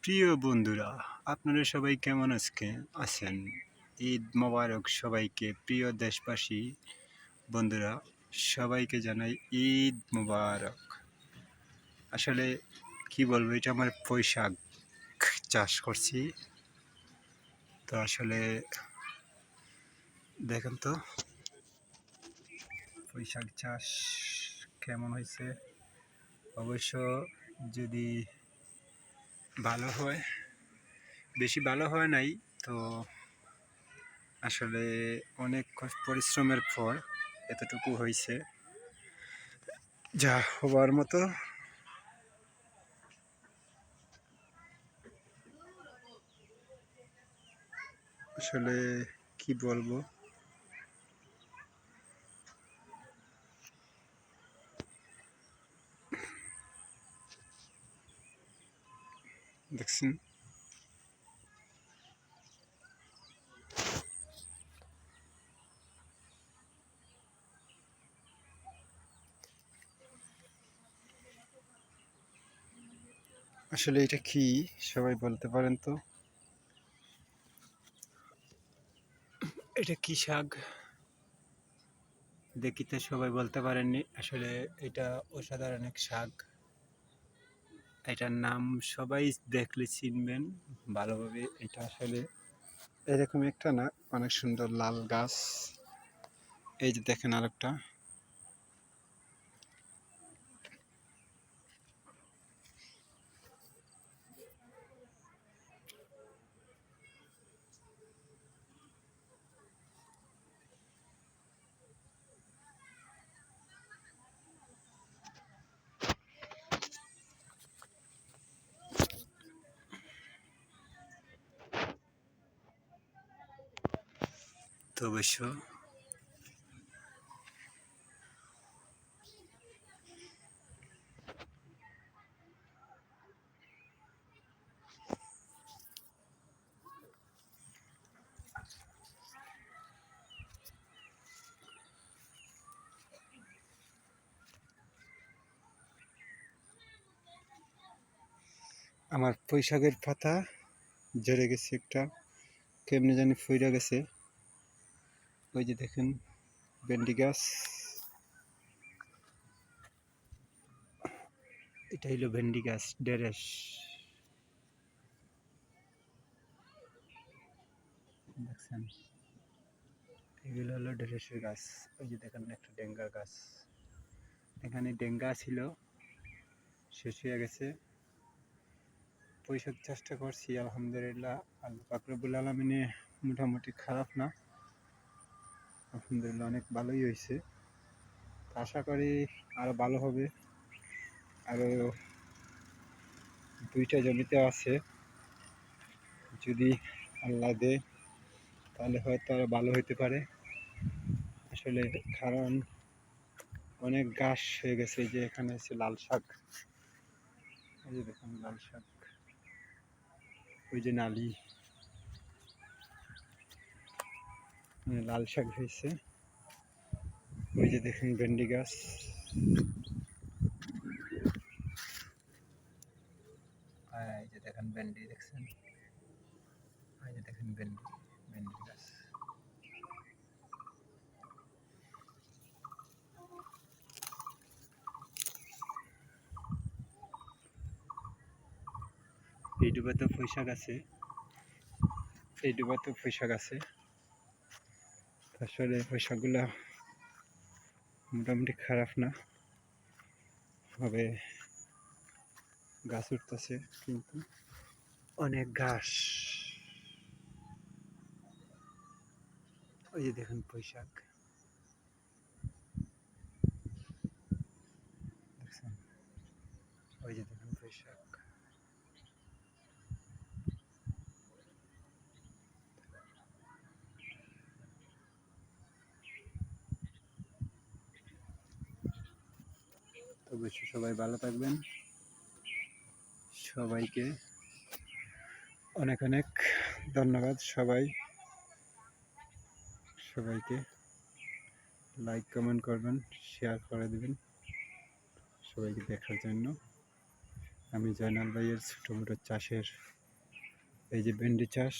প্রিয় বন্ধুরা, আপনারা সবাই কেমন আছেন? ঈদ মোবারক সবাইকে। প্রিয় দেশবাসী বন্ধুরা, সবাইকে জানাই ঈদ মোবারক। আসলে কি বলবো, এটা আমার পুঁইশাক চাষ করছি। তো আসলে দেখেন তো পুঁইশাক চাষ কেমন হয়েছে। অবশ্য যদি ভালো হয়, বেশি ভালো হয় নাই তো আসলে অনেক পরিশ্রমের পর এতটুকু হয়েছে, যা হবার মতো। আসলে কি বলবো, দেখছেন আসলে এটা কি সবাই বলতে পারেন তো? এটা কি শাক দেখিতে সবাই বলতে পারেননি। আসলে এটা অসাধারণ এক শাক। এটার নাম সবাই দেখলে চিনবেন ভালোভাবে। এটা আসলে এরকম একটা না, অনেক সুন্দর লাল গাছ। এই যে দেখেন আরেকটা। তো অবশ্য আমার পুঁইশাকের পাতা ঝরে গেছে একটা, কেমনে জানি ফুইরা গেছে। ওই যে দেখেন ভেন্ডি গাছ, এটা হলো ভেন্ডি গাছ ঢেঁড়স। দেখছেন, এগুলো হলো ঢেঁড়সের গাছ। ওই যে দেখেন একটা ডেঙ্গা গাছ, এখানে ডেঙ্গা ছিল, শেষ হয়ে গেছে। পুঁইশাক চাষটা করছি আলহামদুলিল্লাহ, আল্লাহ পাক রব্বুল আলামিনে মোটামুটি খারাপ না, আলহামদুলিল্লাহ অনেক ভালোই হয়েছে। আশা করি আরো ভালো হবে। আরো 2টা জমিতে আছে, যদি আল্লাহ দেয় তাহলে হয়তো আরো ভালো হইতে পারে। আসলে কারণ অনেক ঘাস হয়ে গেছে। এই যে এখানে আছে লাল শাক, এই যে দেখুন লাল শাক, ওই যে নালি, লাল শাক হয়েছে। ওই যে দেখুন ভেন্ডি গাছ, এই যে দেখেন ভেন্ডি দেখছেন, এই যে দেখেন ভেন্ডি, ভেন্ডি গাছ। এই ডুবাতে পুঁইশাক আছে, এই ডুবাতে পুঁইশাক আছে। আসলে পুঁইশাকগুলা মোটামুটি খারাপ না, হবে গাছ উঠতেছে কিন্তু অনেক ঘাস। ওই যে দেখেন পুঁইশাক, দেখছেন, ওই যে দেখেন পুঁইশাক। তো অবশ্যই সবাই ভালো থাকবেন। সবাইকে অনেক অনেক ধন্যবাদ। সবাইকে লাইক কমেন্ট করবেন, শেয়ার করে দেবেন সবাইকে দেখার জন্য। আমি জয়নাল ভাইয়ের ছোটো মোটো চাষের এই যে ভেন্ডি চাষ